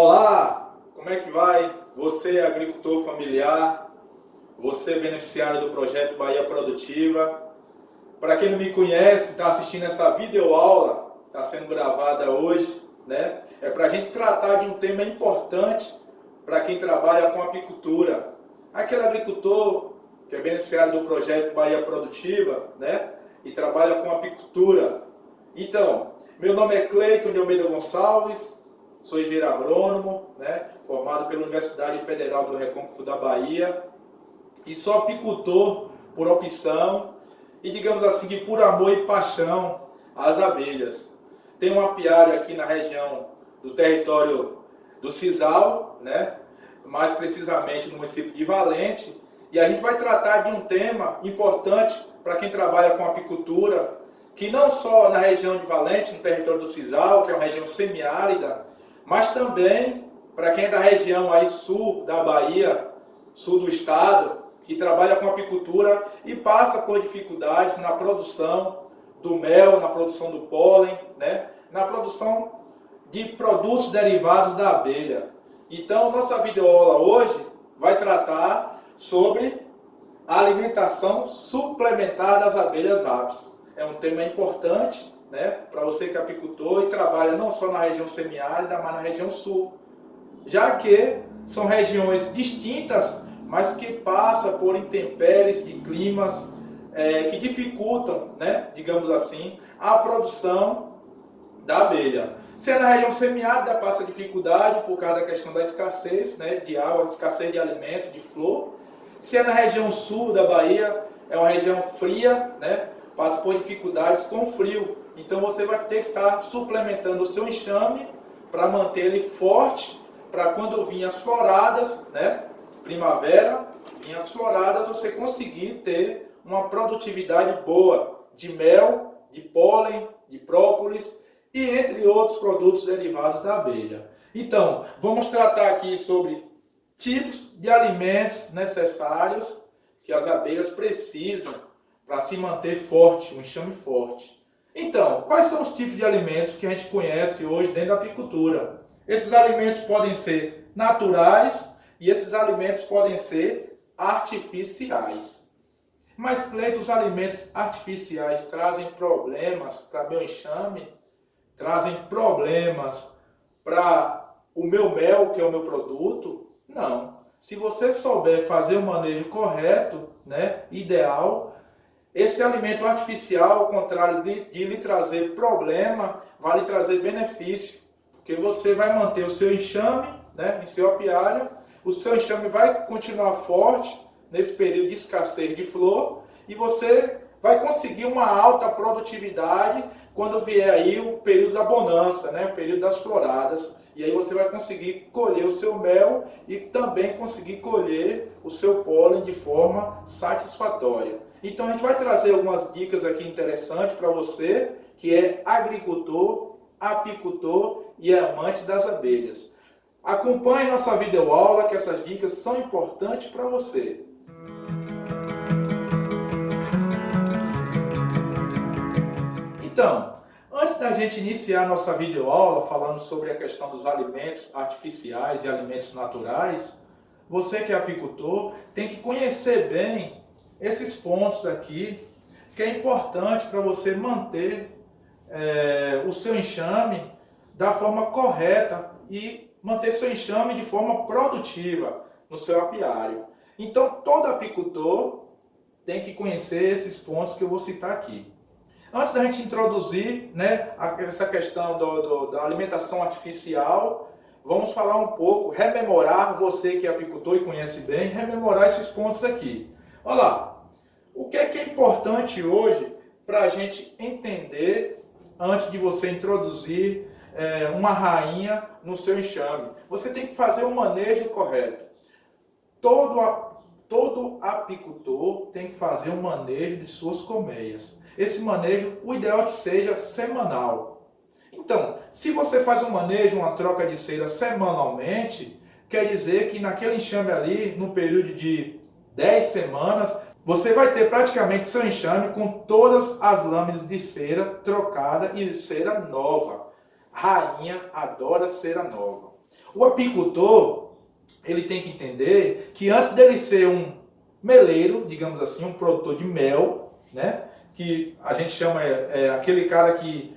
Olá, como é que vai? Você é agricultor familiar, você é beneficiário do projeto Bahia Produtiva. Para quem não me conhece, está assistindo essa videoaula, está sendo gravada hoje, né? É para a gente tratar de um tema importante para quem trabalha com apicultura. Aquele agricultor que é beneficiário do projeto Bahia Produtiva, né? E trabalha com apicultura. Então, meu nome é Cleiton de Almeida Gonçalves, sou engenheiro agrônomo, né? Formado pela Universidade Federal do Recôncavo da Bahia e sou apicultor por opção e, digamos assim, de por amor e paixão às abelhas. Tenho um apiário aqui na região do território do Sisal, né? Mais precisamente no município de Valente, e a gente vai tratar de um tema importante para quem trabalha com apicultura, que não só na região de Valente, no território do Sisal, que é uma região semiárida, mas também para quem é da região aí sul da Bahia, sul do estado, que trabalha com apicultura e passa por dificuldades na produção do mel, na produção do pólen, né? Na produção de produtos derivados da abelha. Então, nossa videoaula hoje vai tratar sobre a alimentação suplementar das abelhas apis. É um tema importante, né, para você que é apicultor e trabalha não só na região semiárida, mas na região sul. Já que são regiões distintas, mas que passam por intempéries de climas que dificultam, né, digamos assim, a produção da abelha. Se é na região semiárida, passa dificuldade por causa da questão da escassez, né, de água, escassez de alimento, de flor. Se é na região sul da Bahia, é uma região fria, né, passa por dificuldades com frio. Então você vai ter que estar suplementando o seu enxame para manter ele forte, para quando vir as floradas, né, primavera, vir as floradas, você conseguir ter uma produtividade boa de mel, de pólen, de própolis e entre outros produtos derivados da abelha. Então, vamos tratar aqui sobre tipos de alimentos necessários que as abelhas precisam para se manter forte, um enxame forte. Então, quais são os tipos de alimentos que a gente conhece hoje dentro da apicultura? Esses alimentos podem ser naturais e esses alimentos podem ser artificiais. Mas, Cleiton, os alimentos artificiais trazem problemas para meu enxame? Trazem problemas para o meu mel, que é o meu produto? Não. Se você souber fazer o manejo correto, né, ideal, esse alimento artificial, ao contrário de lhe trazer problema, vai lhe trazer benefício. Porque você vai manter o seu enxame, né, em seu apiário, o seu enxame vai continuar forte nesse período de escassez de flor e você vai conseguir uma alta produtividade quando vier aí o período da bonança, né, o período das floradas. E aí você vai conseguir colher o seu mel e também conseguir colher o seu pólen de forma satisfatória. Então a gente vai trazer algumas dicas aqui interessantes para você que é agricultor, apicultor e é amante das abelhas. Acompanhe nossa videoaula que essas dicas são importantes para você. Então, antes da gente iniciar nossa videoaula falando sobre a questão dos alimentos artificiais e alimentos naturais, você que é apicultor tem que conhecer bem esses pontos aqui, que é importante para você manter o seu enxame da forma correta e manter seu enxame de forma produtiva no seu apiário. Então, todo apicultor tem que conhecer esses pontos que eu vou citar aqui. Antes da gente introduzir, né, essa questão da alimentação artificial, vamos falar um pouco, rememorar, você que é apicultor e conhece bem, rememorar esses pontos aqui. Olha lá, o que é importante hoje para a gente entender, antes de você introduzir uma rainha no seu enxame? Você tem que fazer o manejo correto. Todo apicultor tem que fazer um manejo de suas colmeias. Esse manejo, o ideal é que seja semanal. Então, se você faz um manejo, uma troca de cera semanalmente, quer dizer que naquele enxame ali, no período de 10 semanas, você vai ter praticamente seu enxame com todas as lâminas de cera trocada e cera nova. Rainha adora cera nova. O apicultor, ele tem que entender que antes dele ser um meleiro, digamos assim, um produtor de mel, né? Que a gente chama aquele cara que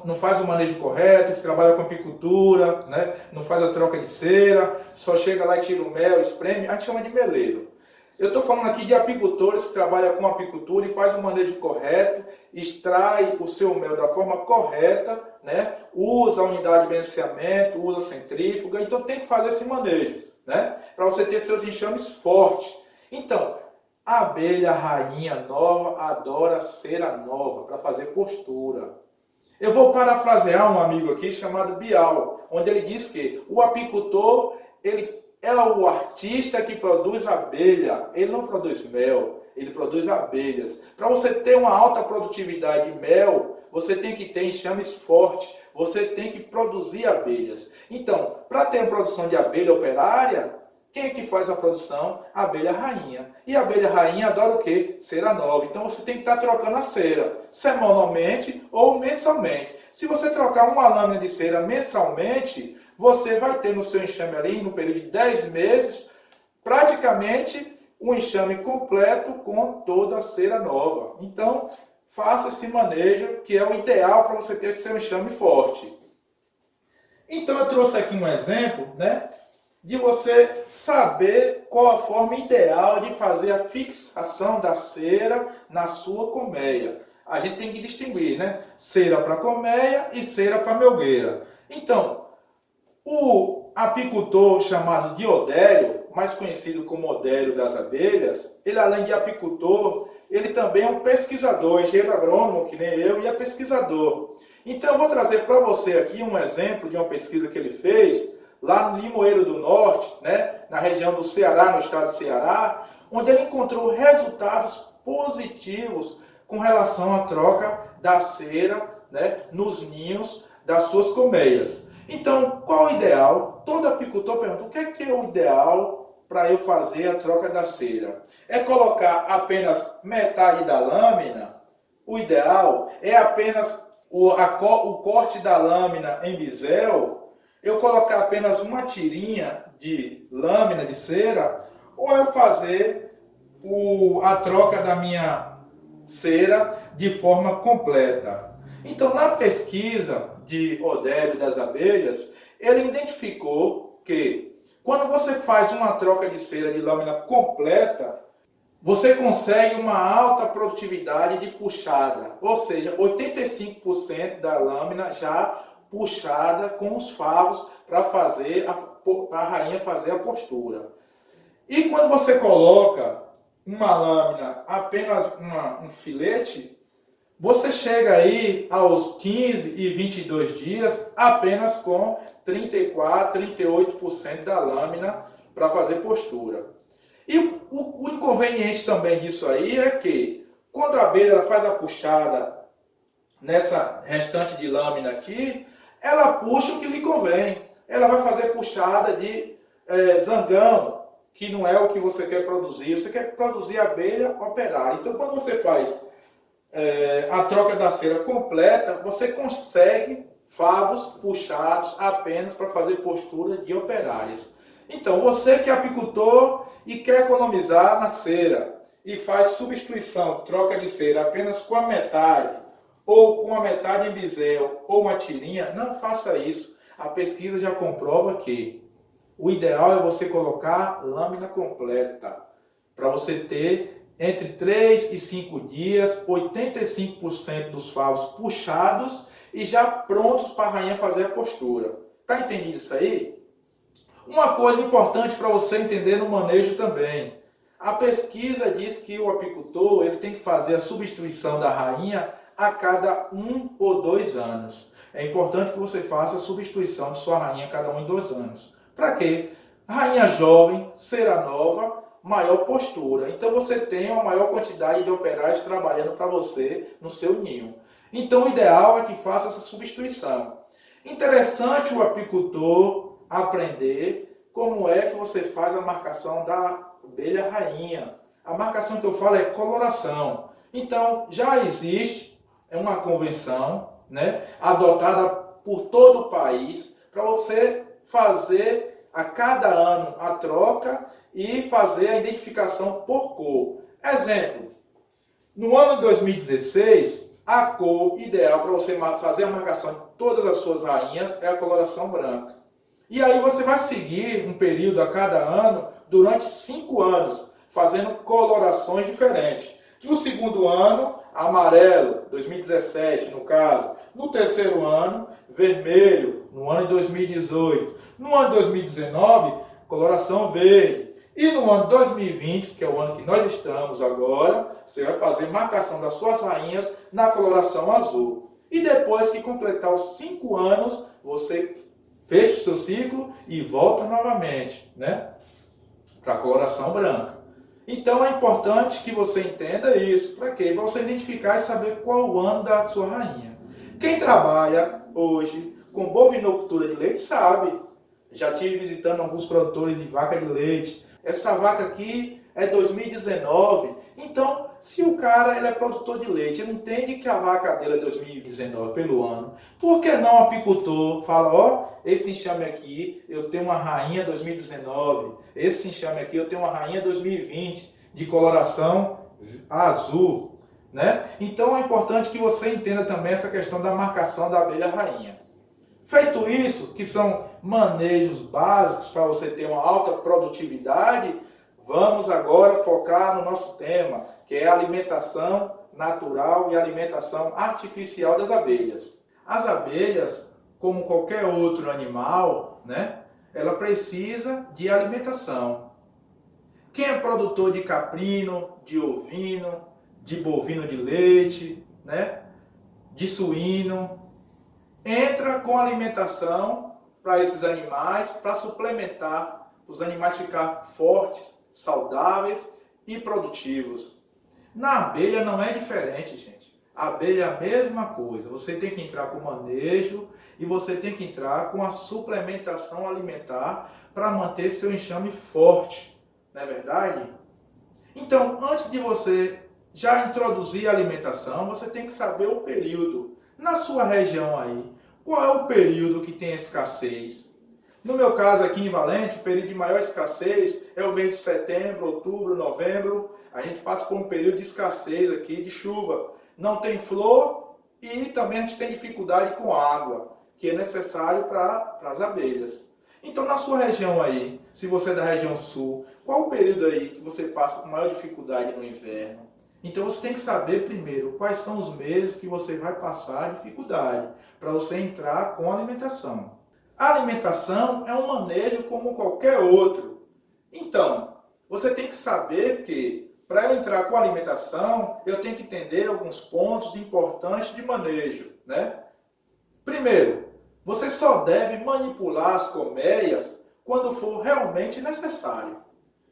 não faz o manejo correto, que trabalha com apicultura, né? Não faz a troca de cera, só chega lá e tira o mel, espreme, a gente chama de meleiro. Eu estou falando aqui de apicultores que trabalham com apicultura e faz o manejo correto, extrai o seu mel da forma correta, né? Usa a unidade de beneficiamento, usa a centrífuga, então tem que fazer esse manejo, né? Para você ter seus enxames fortes. Então, a abelha rainha nova adora cera nova para fazer postura. Eu vou parafrasear um amigo aqui chamado Bial, onde ele diz que o apicultor, ele é o artista que produz abelha, ele não produz mel, ele produz abelhas. Para você ter uma alta produtividade de mel, você tem que ter enxames fortes, você tem que produzir abelhas. Então, para ter a produção de abelha operária, quem é que faz a produção? A abelha rainha. E a abelha rainha adora o quê? Cera nova. Então você tem que estar trocando a cera, semanalmente ou mensalmente. Se você trocar uma lâmina de cera mensalmente, você vai ter no seu enxame ali, no período de 10 meses, praticamente um enxame completo com toda a cera nova. Então, faça esse manejo, que é o ideal para você ter seu enxame forte. Então, eu trouxe aqui um exemplo, né, de você saber qual a forma ideal de fazer a fixação da cera na sua colmeia. A gente tem que distinguir, né? Cera para colmeia e cera para melgueira. Então, o apicultor chamado de Odério, mais conhecido como Odério das abelhas, ele além de apicultor, ele também é um pesquisador, engenheiro agrônomo, que nem eu, e é pesquisador. Então eu vou trazer para você aqui um exemplo de uma pesquisa que ele fez lá no Limoeiro do Norte, né, na região do Ceará, no estado de Ceará, onde ele encontrou resultados positivos com relação à troca da cera, né, nos ninhos das suas colmeias. Então, qual o ideal? Todo apicultor pergunta, o que é o ideal para eu fazer a troca da cera? É colocar apenas metade da lâmina? O ideal é apenas o corte da lâmina em bisel? Eu colocar apenas uma tirinha de lâmina de cera? Ou eu fazer a troca da minha cera de forma completa? Então, na pesquisa de Odério das abelhas, ele identificou que quando você faz uma troca de cera de lâmina completa, você consegue uma alta produtividade de puxada, ou seja, 85% da lâmina já puxada com os favos para a rainha fazer a postura. E quando você coloca uma lâmina, apenas um filete, você chega aí aos 15 e 22 dias apenas com 34, 38% da lâmina para fazer postura. E o inconveniente também disso aí é que quando a abelha ela faz a puxada nessa restante de lâmina aqui, ela puxa o que lhe convém. Ela vai fazer puxada de zangão, que não é o que você quer produzir. Você quer produzir abelha operária. Então, quando você faz a troca da cera completa, você consegue favos puxados apenas para fazer postura de operárias. Então, você que é apicultor e quer economizar na cera e faz substituição, troca de cera apenas com a metade, ou com a metade em bisel, ou uma tirinha, não faça isso. A pesquisa já comprova que o ideal é você colocar lâmina completa, para você ter entre 3 e 5 dias, 85% dos favos puxados e já prontos para a rainha fazer a postura. Tá entendido isso aí? Uma coisa importante para você entender no manejo também. A pesquisa diz que o apicultor ele tem que fazer a substituição da rainha a cada 1 ou 2 anos. É importante que você faça a substituição de sua rainha a cada 1 e 2 anos. Para quê? Rainha jovem, cera nova, maior postura. Então você tem uma maior quantidade de operários trabalhando para você no seu ninho. Então o ideal é que faça essa substituição. Interessante o apicultor aprender como é que você faz a marcação da abelha rainha. A marcação que eu falo é coloração. Então já existe uma convenção, né, adotada por todo o país para você fazer a cada ano a troca e fazer a identificação por cor. Exemplo, no ano de 2016, a cor ideal para você fazer a marcação de todas as suas rainhas é a coloração branca. E aí você vai seguir um período a cada ano durante 5 anos, fazendo colorações diferentes. No segundo ano, amarelo, 2017 no caso. No terceiro ano, vermelho, no ano de 2018. No ano de 2019, coloração verde. E no ano de 2020, que é o ano que nós estamos agora, você vai fazer marcação das suas rainhas na coloração azul. E depois que completar os 5 anos, você fecha o seu ciclo e volta novamente, né, para a coloração branca. Então é importante que você entenda isso. Para quê? Para você identificar e saber qual o ano da sua rainha. Quem trabalha hoje com bovinocultura de leite sabe. Já estive visitando alguns produtores de vaca de leite. Essa vaca aqui é 2019. Então, se o cara ele é produtor de leite, ele entende que a vaca dele é 2019 pelo ano, por que não o apicultor fala, ó, esse enxame aqui eu tenho uma rainha 2019, esse enxame aqui eu tenho uma rainha 2020, de coloração azul, né? Então é importante que você entenda também essa questão da marcação da abelha rainha. Feito isso, que são manejos básicos para você ter uma alta produtividade, vamos agora focar no nosso tema, que é a alimentação natural e alimentação artificial das abelhas. As abelhas, como qualquer outro animal, né, ela precisa de alimentação. Quem é produtor de caprino, de ovino, de bovino de leite, né, de suíno, entra com alimentação para esses animais, para suplementar os animais ficar fortes, saudáveis e produtivos. Na abelha não é diferente, gente. A abelha é a mesma coisa. Você tem que entrar com manejo e você tem que entrar com a suplementação alimentar para manter seu enxame forte. Não é verdade? Então, antes de você já introduzir a alimentação, você tem que saber o período. Na sua região aí, qual é o período que tem escassez? No meu caso aqui em Valente, o período de maior escassez é o mês de setembro, outubro, novembro. A gente passa por um período de escassez aqui, de chuva. Não tem flor e também a gente tem dificuldade com água, que é necessário para as abelhas. Então, na sua região aí, se você é da região sul, qual o período aí que você passa com maior dificuldade no inverno? Então, você tem que saber primeiro quais são os meses que você vai passar dificuldade, para você entrar com alimentação. A alimentação é um manejo como qualquer outro. Então, você tem que saber que, para eu entrar com alimentação, eu tenho que entender alguns pontos importantes de manejo, né? Primeiro, você só deve manipular as colmeias quando for realmente necessário.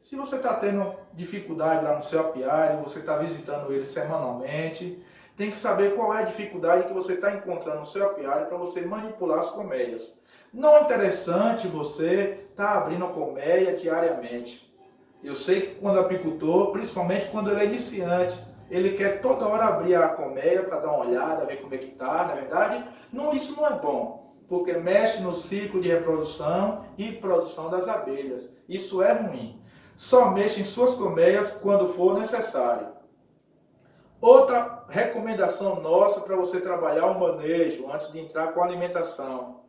Se você está tendo dificuldade lá no seu apiário, você está visitando ele semanalmente, tem que saber qual é a dificuldade que você está encontrando no seu apiário para você manipular as colmeias. Não é interessante você estar abrindo a colmeia diariamente. Eu sei que quando o apicultor, principalmente quando ele é iniciante, ele quer toda hora abrir a colmeia para dar uma olhada, ver como é que está, na verdade. Não, isso não é bom, porque mexe no ciclo de reprodução e produção das abelhas. Isso é ruim. Só mexa em suas colmeias quando for necessário. Outra recomendação nossa para você trabalhar o manejo antes de entrar com a alimentação.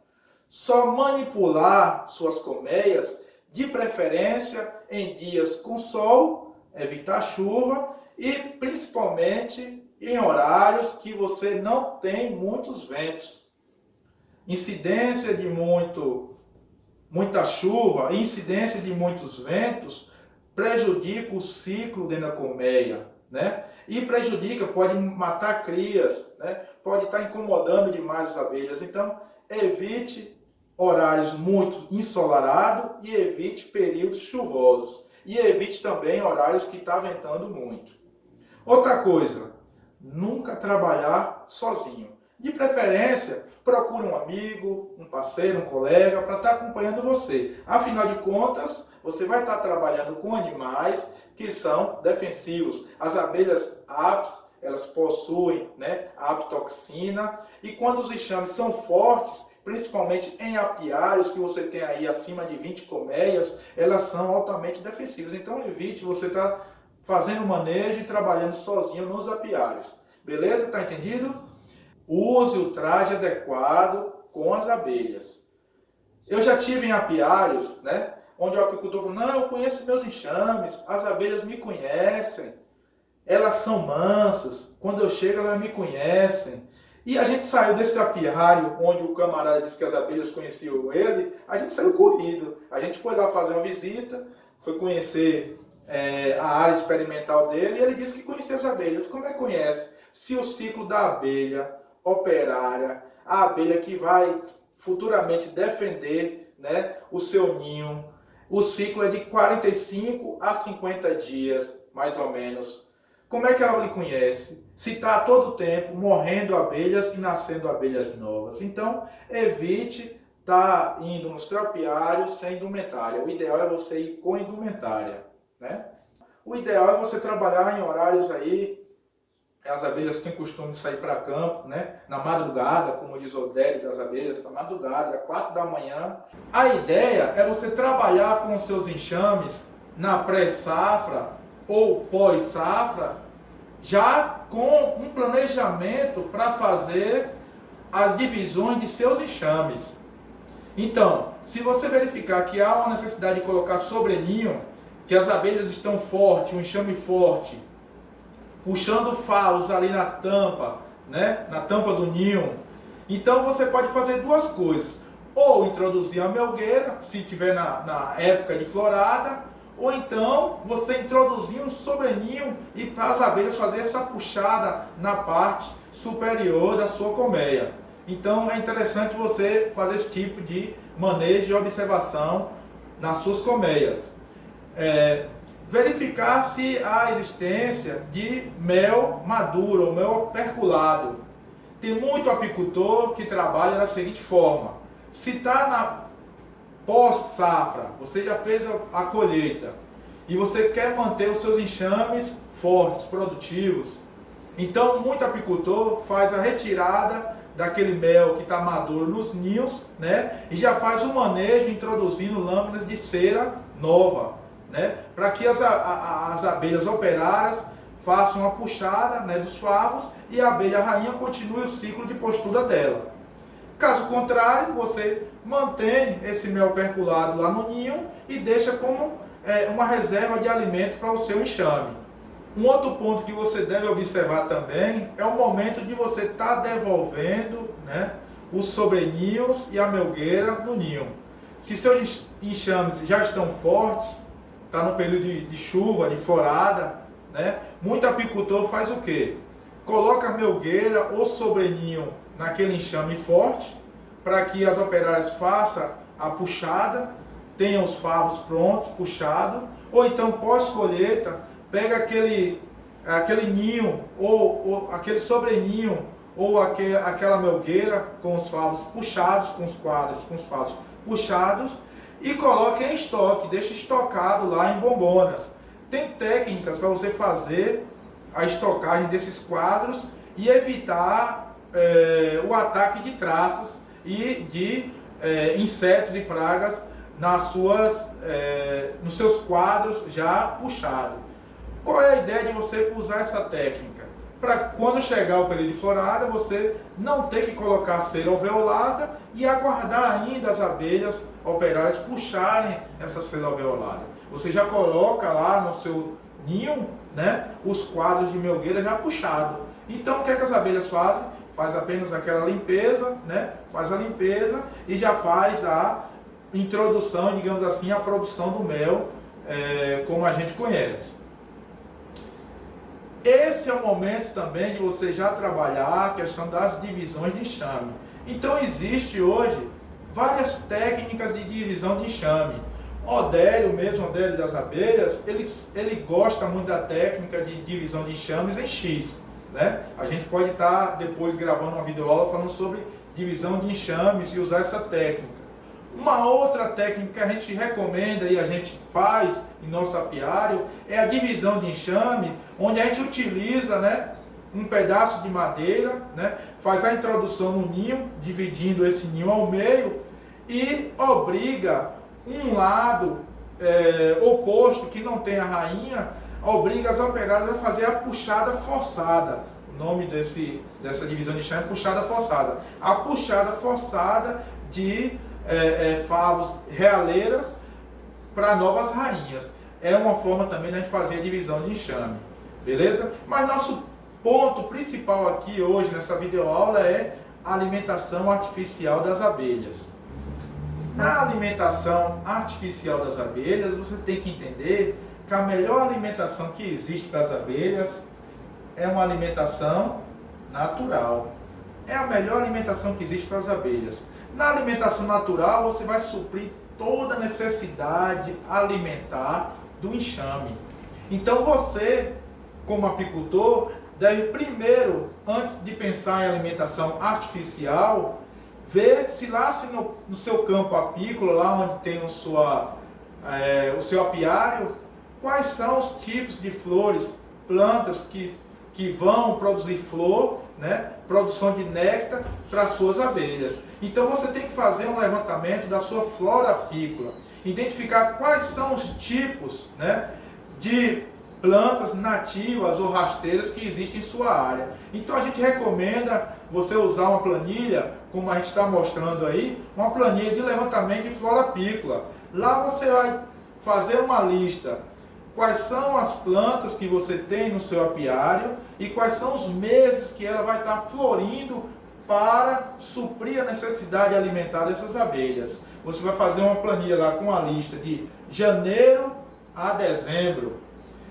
Só manipular suas colmeias, de preferência em dias com sol, evitar chuva e principalmente em horários que você não tem muitos ventos. Incidência de muita chuva e incidência de muitos ventos prejudica o ciclo dentro da colmeia, né? E prejudica, pode matar crias, né? Pode estar incomodando demais as abelhas. Então, evite horários muito ensolarados e evite períodos chuvosos. E evite também horários que está ventando muito. Outra coisa, nunca trabalhar sozinho. De preferência, procure um amigo, um parceiro, um colega para estar acompanhando você. Afinal de contas, você vai estar trabalhando com animais que são defensivos. As abelhas apis, elas possuem, né, a apitoxina, e quando os enxames são fortes, principalmente em apiários, que você tem aí acima de 20 colmeias, elas são altamente defensivas. Então evite você estar fazendo manejo e trabalhando sozinho nos apiários. Beleza? Tá entendido? Use o traje adequado com as abelhas. Eu já tive em apiários, né, onde o apicultor falou, não, eu conheço meus enxames, as abelhas me conhecem, elas são mansas, quando eu chego elas me conhecem. E a gente saiu desse apiário, onde o camarada disse que as abelhas conheciam ele, a gente saiu corrido. A gente foi lá fazer uma visita, foi conhecer a área experimental dele, e ele disse que conhecia as abelhas. Como é que conhece? Se o ciclo da abelha operária, a abelha que vai futuramente defender, né, o seu ninho, o ciclo é de 45 a 50 dias, mais ou menos. Como é que ela lhe conhece? Se está a todo tempo morrendo abelhas e nascendo abelhas novas. Então, evite estar indo no seu apiário sem indumentária. O ideal é você ir com indumentária, né? O ideal é você trabalhar em horários aí, as abelhas têm costume de sair para campo, né? Na madrugada, como diz o Odélio das abelhas, na madrugada, 4 da manhã. A ideia é você trabalhar com os seus enxames na pré-safra ou pós-safra, já com um planejamento para fazer as divisões de seus enxames. Então, se você verificar que há uma necessidade de colocar sobreninho, que as abelhas estão fortes, um enxame forte, puxando favos ali na tampa, né? Na tampa do ninho. Então você pode fazer duas coisas. Ou introduzir a melgueira, se tiver na época de florada, ou então você introduzir um sobreninho e para as abelhas fazer essa puxada na parte superior da sua colmeia. Então é interessante você fazer esse tipo de manejo e observação nas suas colmeias. Verificar se há existência de mel maduro ou mel perculado. Tem muito apicultor que trabalha da seguinte forma: se está na pós-safra, você já fez a colheita e você quer manter os seus enxames fortes, produtivos, então muito apicultor faz a retirada daquele mel que está maduro nos ninhos, né? E já faz o manejo introduzindo lâminas de cera nova, né? Para que as abelhas operárias façam a puxada, né, dos favos e a abelha rainha continue o ciclo de postura dela. Caso contrário, você mantém esse mel perculado lá no ninho e deixa como uma reserva de alimento para o seu enxame. Um outro ponto que você deve observar também é o momento de você estar devolvendo, né, os sobreninhos e a melgueira no ninho. Se seus enxames já estão fortes, está no período de chuva, de florada, né, muito apicultor faz o quê? Coloca a melgueira ou sobreninho naquele enxame forte, para que as operárias façam a puxada, tenham os favos prontos, puxado, ou então pós-colheita, pega aquele ninho, ou aquele sobreninho, ou aquela melgueira com os favos puxados, com os quadros, com os favos puxados, e coloca em estoque, deixa estocado lá em bombonas. Tem técnicas para você fazer a estocagem desses quadros e evitar o ataque de traças e de insetos e pragas nos seus quadros já puxados. Qual é a ideia de você usar essa técnica? Para quando chegar o período de florada, você não ter que colocar cera alveolada e aguardar ainda as abelhas operárias puxarem essa cera alveolada. Você já coloca lá no seu ninho, né, os quadros de melgueira já puxados. Então o que é que as abelhas fazem? Faz apenas aquela limpeza, né? Faz a limpeza e já faz a introdução, digamos assim, a produção do mel, como a gente conhece. Esse é o momento também de você já trabalhar a questão das divisões de enxame. Então existe hoje várias técnicas de divisão de enxame. Odélio das abelhas, ele gosta muito da técnica de divisão de enxames em X. Né? A gente pode estar depois gravando uma videoaula falando sobre divisão de enxames e usar essa técnica. Uma outra técnica que a gente recomenda e a gente faz em nosso apiário é a divisão de enxame, onde a gente utiliza, né, um pedaço de madeira, né? Faz a introdução no ninho, dividindo esse ninho ao meio e obriga um lado oposto, que não tem a rainha, obriga as operárias a fazer a puxada forçada. O nome dessa divisão de enxame é puxada forçada. A puxada forçada de favos realeiras para novas rainhas. É uma forma também de a gente fazer a divisão de enxame. Beleza? Mas nosso ponto principal aqui hoje nessa videoaula é a alimentação artificial das abelhas. Na alimentação artificial das abelhas, você tem que entender que a melhor alimentação que existe para as abelhas é uma alimentação natural. É a melhor alimentação que existe para as abelhas. Na alimentação natural, você vai suprir toda a necessidade alimentar do enxame. Então você, como apicultor, deve primeiro, antes de pensar em alimentação artificial, ver se lá no seu campo apícola, lá onde tem o seu apiário, quais são os tipos de flores, plantas que vão produzir flor, né? Produção de néctar para as suas abelhas. Então você tem que fazer um levantamento da sua flora apícola, identificar quais são os tipos, né, de plantas nativas ou rasteiras que existem em sua área. Então a gente recomenda você usar uma planilha, como a gente está mostrando aí, uma planilha de levantamento de flora apícola. Lá você vai fazer uma lista. Quais são as plantas que você tem no seu apiário e quais são os meses que ela vai estar florindo para suprir a necessidade alimentar dessas abelhas. Você vai fazer uma planilha lá com a lista de janeiro a dezembro.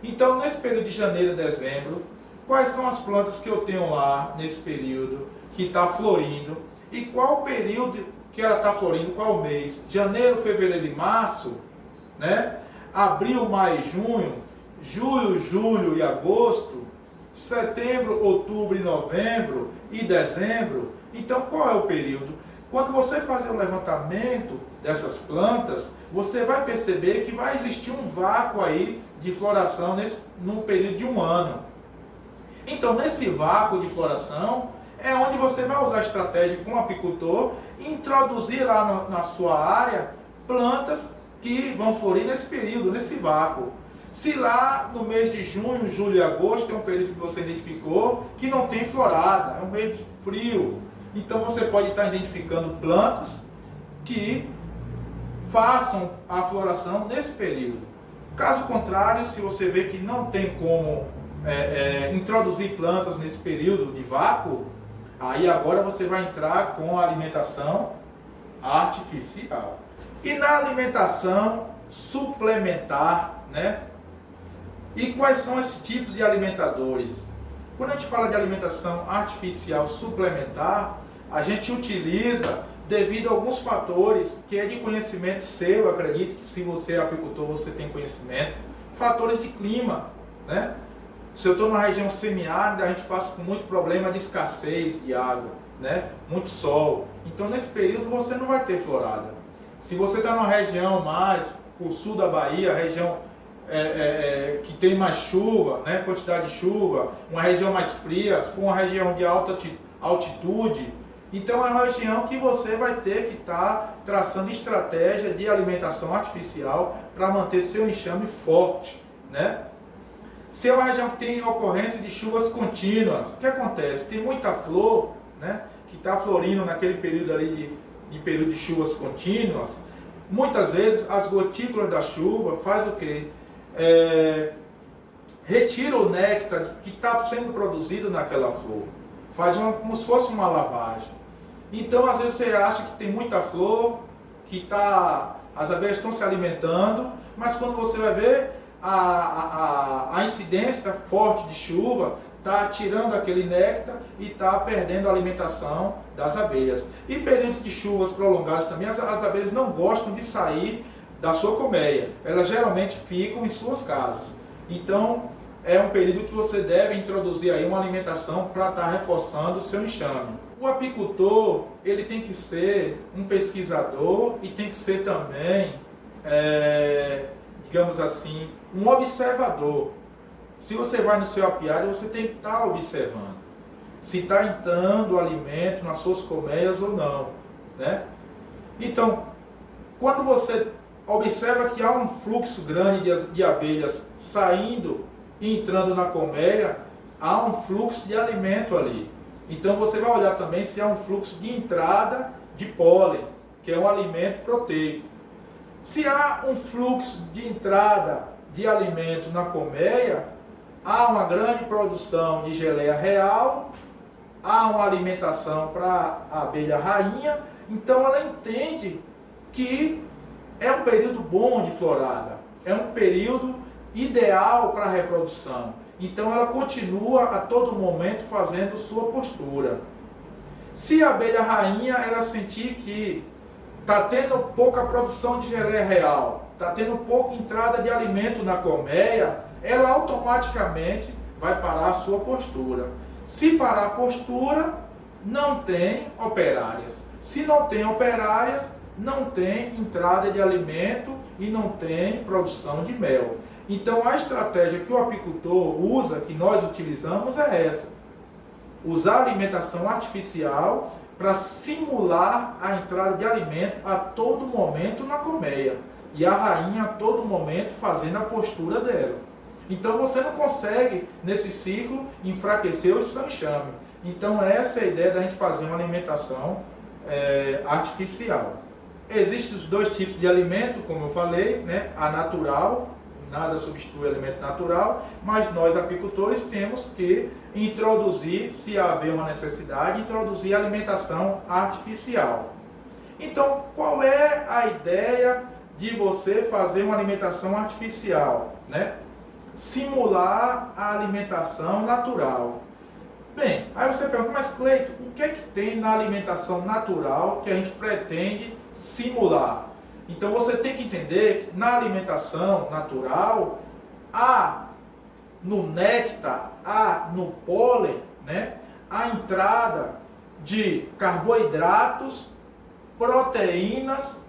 Então, nesse período de janeiro a dezembro, quais são as plantas que eu tenho lá nesse período que está florindo e qual o período que ela está florindo, qual mês? Janeiro, fevereiro e março, né? Abril, maio e junho, julho, julho e agosto, setembro, outubro e novembro e dezembro. Então, qual é o período? Quando você fazer o levantamento dessas plantas, você vai perceber que vai existir um vácuo aí de floração no período de um ano. Então, nesse vácuo de floração, é onde você vai usar a estratégia com o apicultor e introduzir lá na sua área plantas que vão florir nesse período, nesse vácuo. Se lá no mês de junho, julho e agosto é um período que você identificou que não tem florada, é um mês frio, então você pode estar identificando plantas que façam a floração nesse período. Caso contrário, se você vê que não tem como introduzir plantas nesse período de vácuo, aí agora você vai entrar com a alimentação artificial. E na alimentação suplementar, né? E quais são esses tipos de alimentadores? Quando a gente fala de alimentação artificial suplementar, a gente utiliza devido a alguns fatores que é de conhecimento seu, eu acredito que se você é apicultor, você tem conhecimento, fatores de clima, né? Se eu estou numa região semiárida, a gente passa por muito problema de escassez de água, né? Muito sol. Então nesse período você não vai ter florada. Se você está numa região mais para o sul da Bahia, região que tem mais chuva, né, quantidade de chuva, uma região mais fria, se for uma região de alta altitude, então é uma região que você vai ter que estar traçando estratégia de alimentação artificial para manter seu enxame forte, né? Se é uma região que tem ocorrência de chuvas contínuas, o que acontece? Tem muita flor, né, que está florindo naquele período ali de período de chuvas contínuas. Muitas vezes as gotículas da chuva faz o quê? Retira o néctar que está sendo produzido naquela flor, faz como se fosse uma lavagem. Então às vezes você acha que tem muita flor, que as abelhas estão se alimentando, mas quando você vai ver a incidência forte de chuva está tirando aquele néctar e está perdendo a alimentação das abelhas. E períodos de chuvas prolongados também, as abelhas não gostam de sair da sua colmeia. Elas geralmente ficam em suas casas. Então, é um período que você deve introduzir aí uma alimentação para estar reforçando o seu enxame. O apicultor, ele tem que ser um pesquisador e tem que ser também, digamos assim, um observador. Se você vai no seu apiário, você tem que estar observando se está entrando alimento nas suas colmeias ou não, né? Então, quando você observa que há um fluxo grande de abelhas saindo e entrando na colmeia, há um fluxo de alimento ali. Então você vai olhar também se há um fluxo de entrada de pólen, que é um alimento proteico. Se há um fluxo de entrada de alimento na colmeia, há uma grande produção de geleia real, há uma alimentação para a abelha rainha, então ela entende que é um período bom de florada, é um período ideal para a reprodução. Então ela continua a todo momento fazendo sua postura. Se a abelha rainha ela sentir que está tendo pouca produção de geleia real, está tendo pouca entrada de alimento na colmeia, ela automaticamente vai parar a sua postura. Se parar a postura, não tem operárias. Se não tem operárias, não tem entrada de alimento e não tem produção de mel. Então a estratégia que o apicultor usa, que nós utilizamos, é essa: usar alimentação artificial para simular a entrada de alimento a todo momento na colmeia e a rainha a todo momento fazendo a postura dela. Então você não consegue nesse ciclo enfraquecer o seu enxame. Então essa é a ideia da gente fazer uma alimentação artificial. Existem os dois tipos de alimento, como eu falei, né? A natural, nada substitui o alimento natural, mas nós apicultores temos que introduzir, se haver uma necessidade, introduzir alimentação artificial. Então, qual é a ideia de você fazer uma alimentação artificial, né? Simular a alimentação natural. Bem, aí você pergunta, mas Cleito, o que é que tem na alimentação natural que a gente pretende simular? Então você tem que entender que na alimentação natural, há no néctar, há no pólen, né, a entrada de carboidratos, proteínas,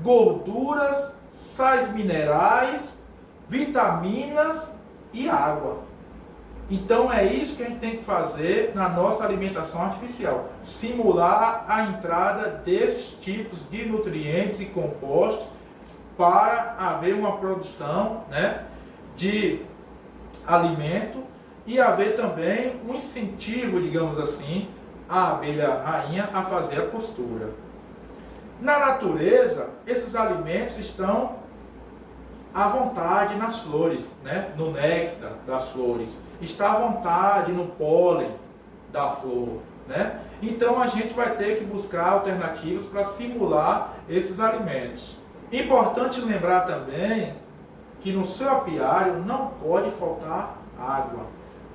gorduras, sais minerais, vitaminas e água. Então é isso que a gente tem que fazer na nossa alimentação artificial, simular a entrada desses tipos de nutrientes e compostos para haver uma produção, né, de alimento e haver também um incentivo, digamos assim, à abelha rainha a fazer a postura. Na natureza, esses alimentos estão à vontade nas flores, né? No néctar das flores, está à vontade no pólen da flor, né? Então a gente vai ter que buscar alternativas para simular esses alimentos. Importante lembrar também que no seu apiário não pode faltar água.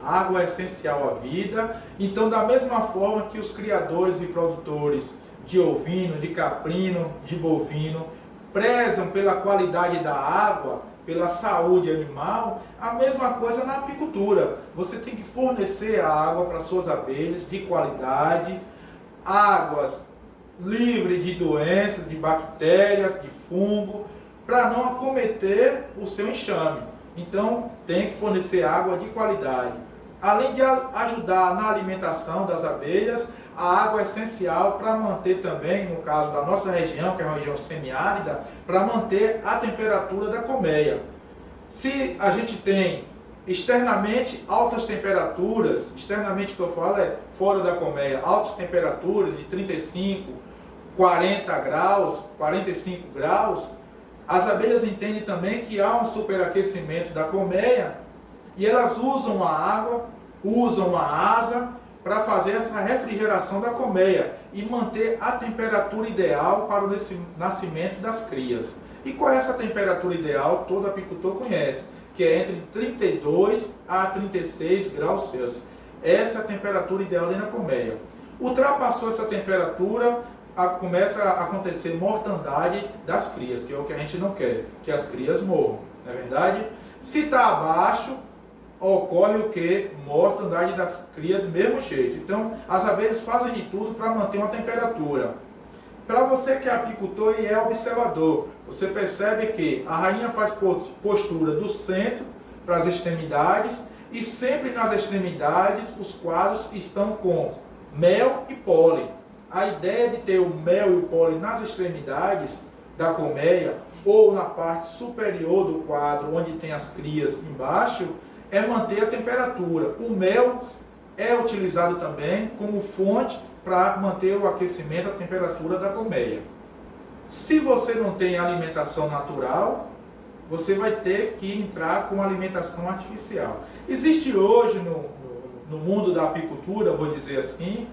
Água é essencial à vida, então da mesma forma que os criadores e produtores de ovino, de caprino, de bovino prezam pela qualidade da água, pela saúde animal, a mesma coisa na apicultura. Você tem que fornecer a água para suas abelhas de qualidade, águas livres de doenças, de bactérias, de fungo, para não acometer o seu enxame. Então, tem que fornecer água de qualidade. Além de ajudar na alimentação das abelhas, a água é essencial para manter também, no caso da nossa região, que é uma região semiárida, para manter a temperatura da colmeia. Se a gente tem externamente altas temperaturas, externamente que eu falo é fora da colmeia, altas temperaturas de 35, 40 graus, 45 graus, as abelhas entendem também que há um superaquecimento da colmeia e elas usam a água, usam a asa para fazer essa refrigeração da colmeia e manter a temperatura ideal para o nascimento das crias. E qual é essa temperatura ideal? Todo apicultor conhece, que é entre 32 a 36 graus Celsius. Essa é a temperatura ideal dentro da colmeia. Ultrapassou essa temperatura, começa a acontecer mortandade das crias, que é o que a gente não quer, que as crias morram, não é verdade? Se está abaixo, ocorre o que? Mortandade das crias do mesmo jeito. Então, as abelhas fazem de tudo para manter uma temperatura. Para você que é apicultor e é observador, você percebe que a rainha faz postura do centro para as extremidades, e sempre nas extremidades os quadros estão com mel e pólen. A ideia de ter o mel e o pólen nas extremidades da colmeia ou na parte superior do quadro, onde tem as crias embaixo, é manter a temperatura. O mel é utilizado também como fonte para manter o aquecimento, a temperatura da colmeia. Se você não tem alimentação natural, você vai ter que entrar com alimentação artificial. Existe hoje no mundo da apicultura, vou dizer assim,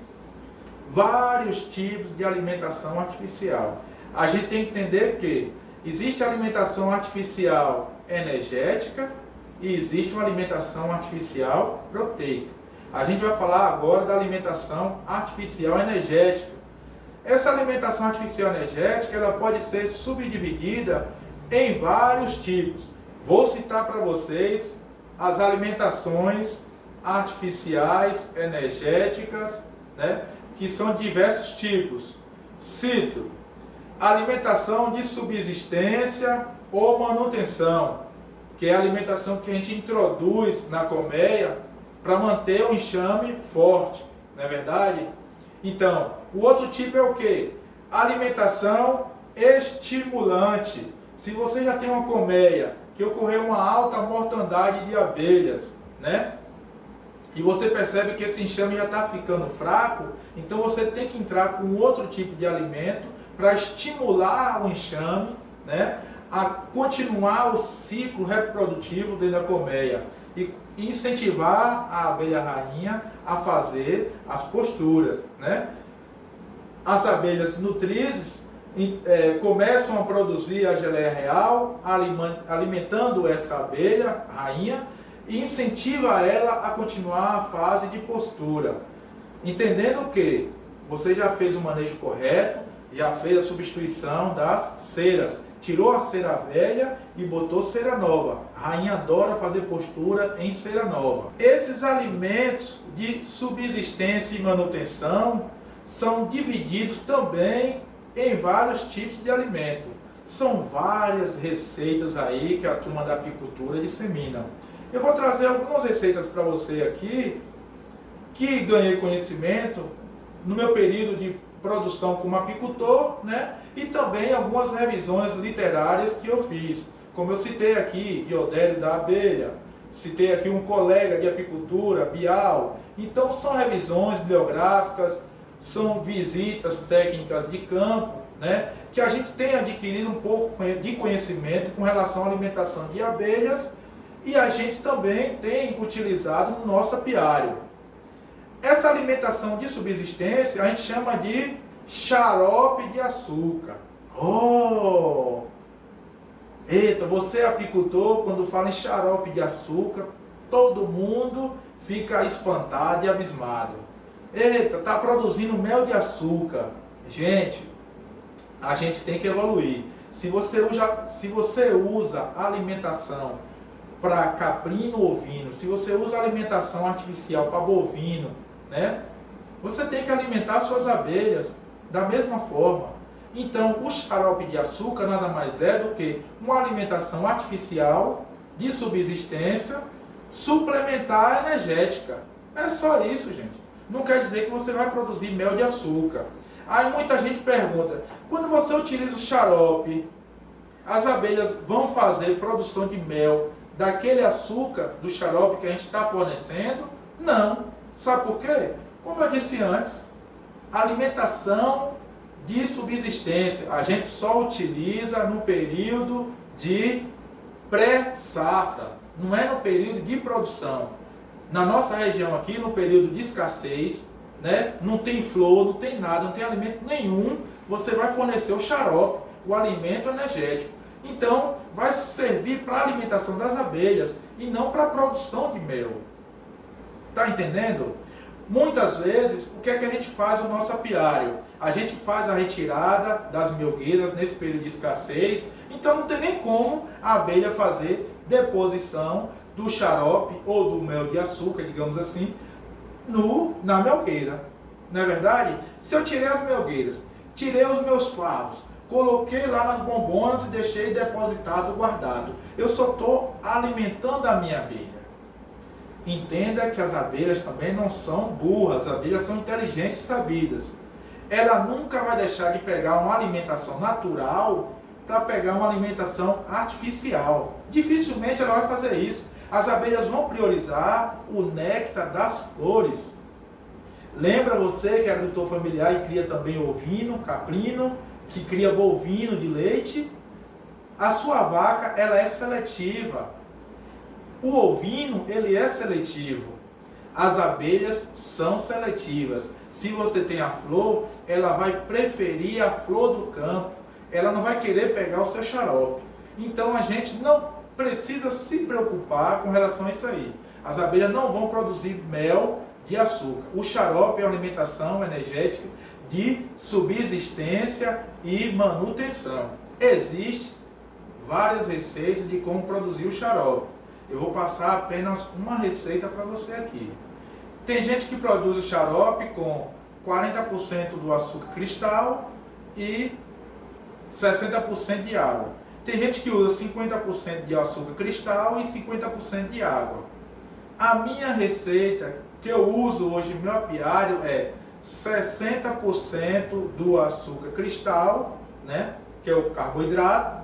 vários tipos de alimentação artificial. A gente tem que entender que existe alimentação artificial energética e existe uma alimentação artificial proteica. A gente vai falar agora da alimentação artificial energética. Essa alimentação artificial energética ela pode ser subdividida em vários tipos. Vou citar para vocês as alimentações artificiais energéticas, né, que são diversos tipos. Cito: alimentação de subsistência ou manutenção, que é a alimentação que a gente introduz na colmeia para manter o enxame forte, não é verdade? Então, o outro tipo é o quê? Alimentação estimulante. Se você já tem uma colmeia que ocorreu uma alta mortandade de abelhas, né? E você percebe que esse enxame já está ficando fraco, então você tem que entrar com outro tipo de alimento para estimular o enxame, né, a continuar o ciclo reprodutivo dentro da colmeia e incentivar a abelha rainha a fazer as posturas, né? As abelhas nutrizes começam a produzir a geleia real, alimentando essa abelha rainha e incentiva ela a continuar a fase de postura, entendendo que você já fez o manejo correto, já fez a substituição das ceras, tirou a cera velha e botou cera nova. A rainha adora fazer postura em cera nova. Esses alimentos de subsistência e manutenção são divididos também em vários tipos de alimento. São várias receitas aí que a turma da apicultura dissemina. Eu vou trazer algumas receitas para você aqui, que ganhei conhecimento no meu período de produção como apicultor, né? E também algumas revisões literárias que eu fiz. Como eu citei aqui, Diodério da Abelha, citei aqui um colega de apicultura, Bial. Então são revisões bibliográficas, são visitas técnicas de campo, né? Que a gente tem adquirido um pouco de conhecimento com relação à alimentação de abelhas e a gente também tem utilizado no nosso apiário. Essa alimentação de subsistência a gente chama de xarope de açúcar. Oh! Eita, você é apicultor, quando fala em xarope de açúcar, todo mundo fica espantado e abismado. Eita, está produzindo mel de açúcar. Gente, a gente tem que evoluir. Se você usa alimentação para caprino ovino, se você usa alimentação artificial para bovino, né? Você tem que alimentar suas abelhas da mesma forma. Então, o xarope de açúcar nada mais é do que uma alimentação artificial de subsistência suplementar energética. É só isso, gente. Não quer dizer que você vai produzir mel de açúcar. Aí muita gente pergunta, quando você utiliza o xarope, as abelhas vão fazer produção de mel daquele açúcar do xarope que a gente está fornecendo? Não. Sabe por quê? Como eu disse antes, alimentação de subsistência a gente só utiliza no período de pré-safra, não é no período de produção. Na nossa região aqui, no período de escassez, né, não tem flor, não tem nada, não tem alimento nenhum, você vai fornecer o xarope, o alimento energético. Então, vai servir para a alimentação das abelhas e não para a produção de mel. Está entendendo? Muitas vezes, o que é que a gente faz no nosso apiário? A gente faz a retirada das melgueiras nesse período de escassez, então não tem nem como a abelha fazer deposição do xarope ou do mel de açúcar, digamos assim, na melgueira. Não é verdade? Se eu tirei as melgueiras, tirei os meus favos, coloquei lá nas bombonas e deixei depositado, guardado. Eu só estou alimentando a minha abelha. Entenda que as abelhas também não são burras, as abelhas são inteligentes e sabidas. Ela nunca vai deixar de pegar uma alimentação natural para pegar uma alimentação artificial. Dificilmente ela vai fazer isso. As abelhas vão priorizar o néctar das flores. Lembra você que é agricultor familiar e cria também ovino, caprino, que cria bovino de leite? A sua vaca, ela é seletiva. O ovino, ele é seletivo. As abelhas são seletivas. Se você tem a flor, ela vai preferir a flor do campo. Ela não vai querer pegar o seu xarope. Então a gente não precisa se preocupar com relação a isso aí. As abelhas não vão produzir mel de açúcar. O xarope é uma alimentação energética de subsistência e manutenção. Existem várias receitas de como produzir o xarope. Eu vou passar apenas uma receita para você aqui. Tem gente que produz o xarope com 40% do açúcar cristal e 60% de água. Tem gente que usa 50% de açúcar cristal e 50% de água. A minha receita que eu uso hoje no meu apiário é 60% do açúcar cristal, né, que é o carboidrato,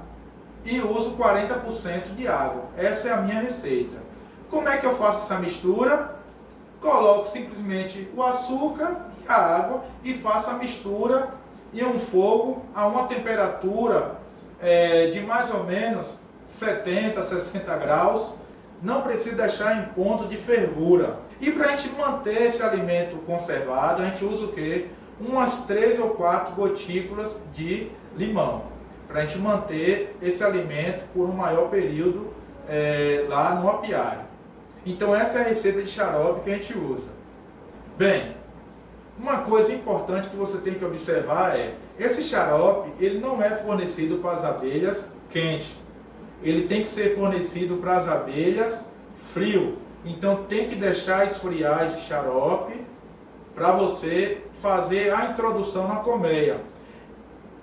e uso 40% de água. Essa é a minha receita. Como é que eu faço essa mistura? Coloco simplesmente o açúcar e a água e faço a mistura em um fogo a uma temperatura de mais ou menos 70, 60 graus. Não precisa deixar em ponto de fervura. E para a gente manter esse alimento conservado, a gente usa o quê? Umas 3 ou 4 gotículas de limão. Para a gente manter esse alimento por um maior período lá no apiário. Então essa é a receita de xarope que a gente usa. Bem, uma coisa importante que você tem que observar é, esse xarope, ele não é fornecido para as abelhas quente. Ele tem que ser fornecido para as abelhas frio. Então tem que deixar esfriar esse xarope para você fazer a introdução na colmeia.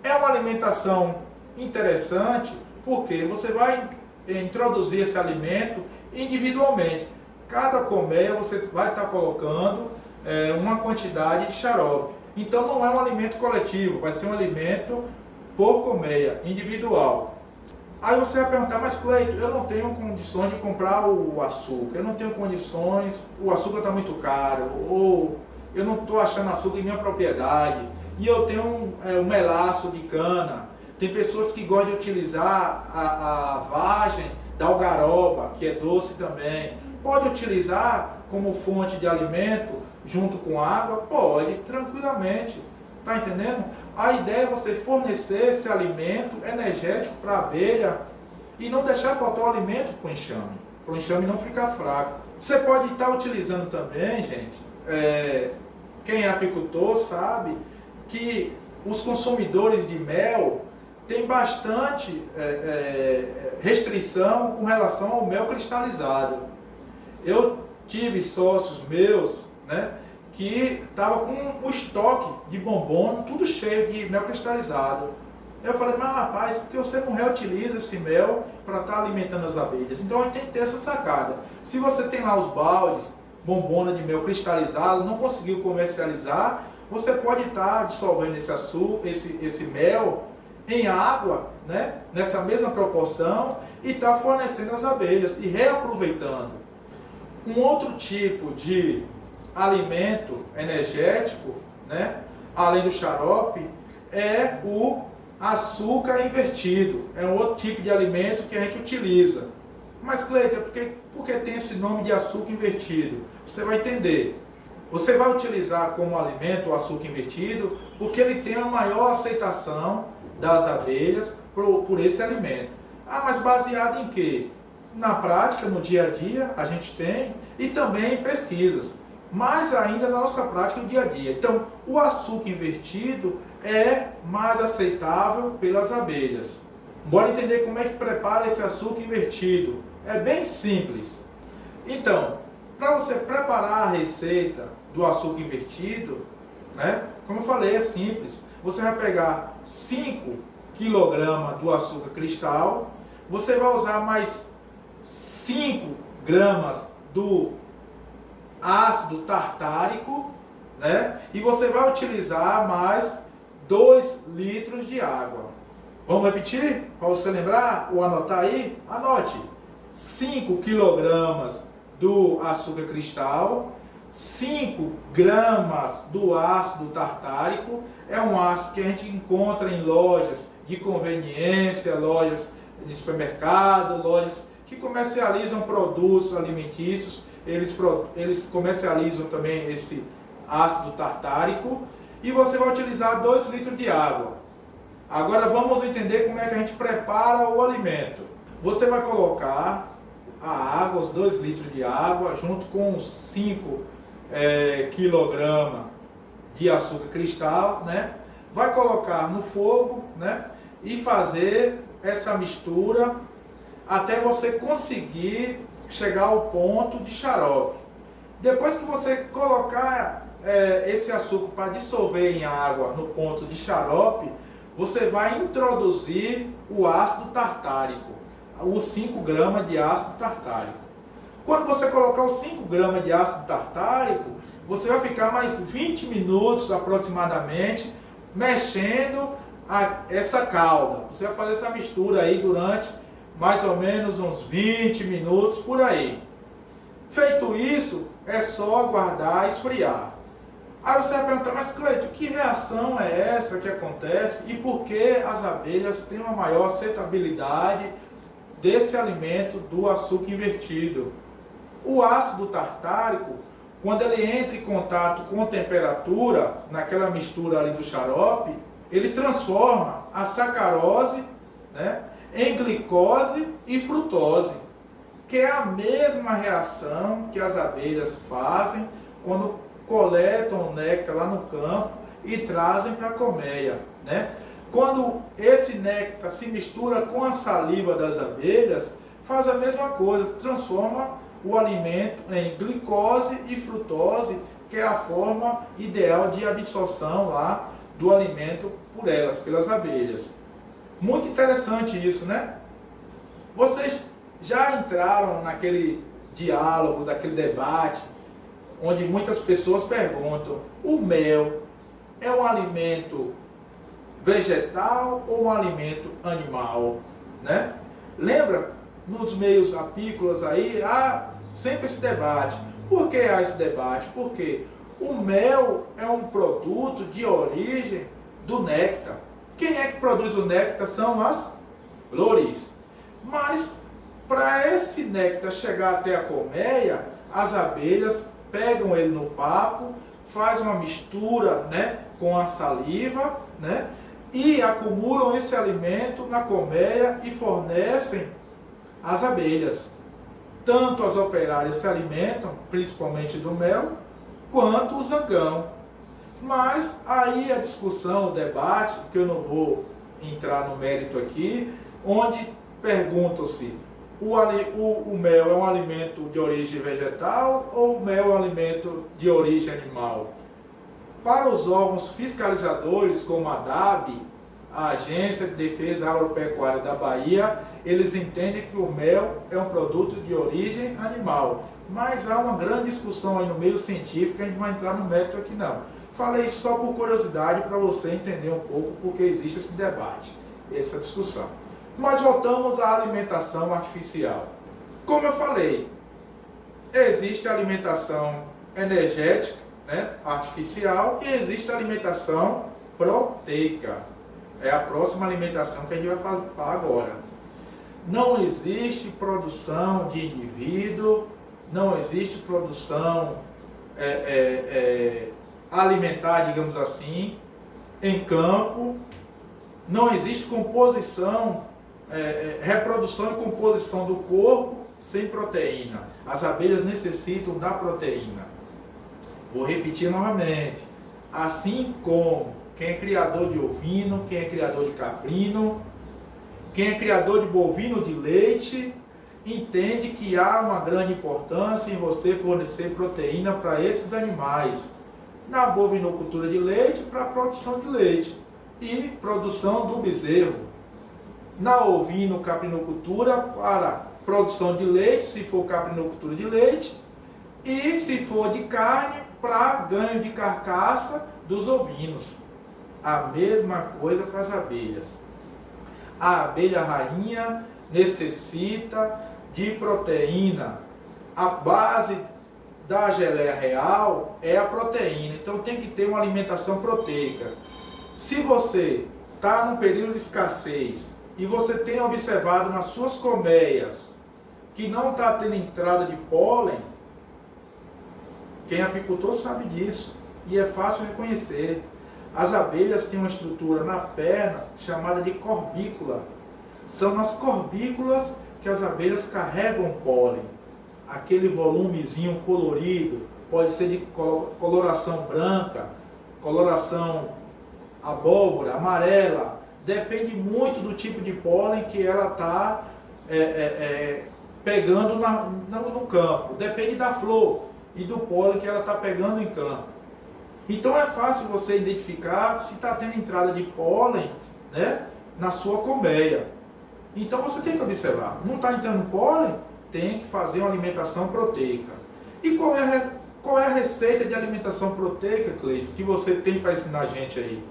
É uma alimentação interessante porque você vai introduzir esse alimento individualmente. Cada colmeia você vai estar colocando uma quantidade de xarope. Então não é um alimento coletivo, vai ser um alimento por colmeia, individual. Aí você vai perguntar, mas Cleito, eu não tenho condições de comprar o açúcar, eu não tenho condições, o açúcar está muito caro, ou eu não estou achando açúcar em minha propriedade, e eu tenho um melaço de cana. Tem pessoas que gostam de utilizar a vagem da algaroba, que é doce também. Pode utilizar como fonte de alimento junto com água? Pode, tranquilamente. Tá entendendo? A ideia é você fornecer esse alimento energético para a abelha e não deixar faltar o alimento para o enxame não ficar fraco. Você pode estar utilizando também, gente, quem é apicultor sabe que os consumidores de mel têm bastante restrição com relação ao mel cristalizado. Eu tive sócios meus, né, que estava com o estoque de bombom tudo cheio de mel cristalizado. Eu falei, mas rapaz, por que você não reutiliza esse mel para estar alimentando as abelhas? Então a gente tem que ter essa sacada. Se você tem lá os baldes, bombona de mel cristalizado, não conseguiu comercializar, você pode estar dissolvendo esse açúcar, esse mel em água, né, nessa mesma proporção, e estar fornecendo às abelhas e reaproveitando. Um outro tipo de alimento energético, né, além do xarope, é o açúcar invertido. É um outro tipo de alimento que a gente utiliza. Mas, Cleiton, por que tem esse nome de açúcar invertido? Você vai entender. Você vai utilizar como alimento o açúcar invertido porque ele tem a maior aceitação das abelhas por esse alimento. Ah, mas baseado em quê? Na prática, no dia a dia, a gente tem, e também em pesquisas. Mais ainda na nossa prática no dia a dia. Então, o açúcar invertido é mais aceitável pelas abelhas. Bora entender como é que prepara esse açúcar invertido. É bem simples. Então, para você preparar a receita do açúcar invertido, né, como eu falei, é simples. Você vai pegar 5 kg do açúcar cristal, você vai usar mais 5 gramas do ácido tartárico, né? E você vai utilizar mais 2 litros de água. Vamos repetir? Para você lembrar ou anotar aí? Anote. 5 kg do açúcar cristal, 5 gramas do ácido tartárico. É um ácido que a gente encontra em lojas de conveniência, lojas de supermercado, lojas que comercializam produtos alimentícios. Eles comercializam também esse ácido tartárico. E você vai utilizar 2 litros de água. Agora vamos entender como é que a gente prepara o alimento. Você vai colocar a água, os 2 litros de água, junto com os 5 kg de açúcar cristal, né? Vai colocar no fogo, né? E fazer essa mistura até você conseguir chegar ao ponto de xarope. Depois que você colocar esse açúcar para dissolver em água no ponto de xarope, você vai introduzir o ácido tartárico, os 5 gramas de ácido tartárico. Quando você colocar os 5 gramas de ácido tartárico, você vai ficar mais 20 minutos aproximadamente mexendo essa calda. Você vai fazer essa mistura aí durante mais ou menos uns 20 minutos por aí. Feito isso, é só aguardar esfriar. Aí você vai perguntar, mas Cleito, que reação é essa que acontece e por que as abelhas têm uma maior aceitabilidade desse alimento do açúcar invertido? O ácido tartárico, quando ele entra em contato com a temperatura, naquela mistura ali do xarope, ele transforma a sacarose, né, em glicose e frutose, que é a mesma reação que as abelhas fazem quando coletam o néctar lá no campo e trazem para a colmeia, né? Quando esse néctar se mistura com a saliva das abelhas, faz a mesma coisa, transforma o alimento em glicose e frutose, que é a forma ideal de absorção lá do alimento por elas, pelas abelhas. Muito interessante isso, né? Vocês já entraram naquele diálogo, daquele debate, onde muitas pessoas perguntam: o mel é um alimento vegetal ou um alimento animal, né? Lembra, nos meios apícolas aí, há sempre esse debate. Por que há esse debate? Porque o mel é um produto de origem do néctar. Quem é que produz o néctar? São as flores. Mas, para esse néctar chegar até a colmeia, as abelhas pegam ele no papo, faz uma mistura, né, com a saliva, né, e acumulam esse alimento na colmeia e fornecem às abelhas. Tanto as operárias se alimentam, principalmente do mel, quanto o zangão. Mas aí a discussão, o debate, que eu não vou entrar no mérito aqui, onde perguntam-se: o mel é um alimento de origem vegetal ou o mel é um alimento de origem animal? Para os órgãos fiscalizadores, como a DAB, a Agência de Defesa Agropecuária da Bahia, eles entendem que o mel é um produto de origem animal. Mas há uma grande discussão aí no meio científico, a gente não vai entrar no mérito aqui não. Falei só por curiosidade para você entender um pouco porque existe esse debate, essa discussão. Mas voltamos à alimentação artificial. Como eu falei, existe a alimentação energética, né, artificial, e existe a alimentação proteica. É a próxima alimentação que a gente vai falar agora. Não existe produção de indivíduo, não existe produção alimentar, digamos assim, em campo, não existe composição, reprodução e composição do corpo sem proteína. As abelhas necessitam da proteína. Vou repetir novamente. Assim como quem é criador de ovino, quem é criador de caprino, quem é criador de bovino de leite, entende que há uma grande importância em você fornecer proteína para esses animais. Na bovinocultura de leite, para a produção de leite e produção do bezerro. na ovino-caprinocultura para produção de leite, se for caprinocultura de leite, e se for de carne, para ganho de carcaça dos ovinos. A mesma coisa com as abelhas. A abelha rainha necessita de proteína. A base da geleia real é a proteína, então tem que ter uma alimentação proteica. Se você está num período de escassez e você tem observado nas suas colmeias que não está tendo entrada de pólen, quem é apicultor sabe disso e é fácil reconhecer. As abelhas têm uma estrutura na perna chamada de corbícula. São nas corbículas que as abelhas carregam pólen. Aquele volumezinho colorido, pode ser de coloração branca, coloração abóbora, amarela, depende muito do tipo de pólen que ela está pegando no campo, depende da flor e do pólen que ela está pegando em campo. Então é fácil você identificar se está tendo entrada de pólen, né, na sua colmeia. Então você tem que observar, não está entrando pólen? Tem que fazer uma alimentação proteica. E qual é a receita de alimentação proteica, Cleide, que você tem para ensinar a gente aí?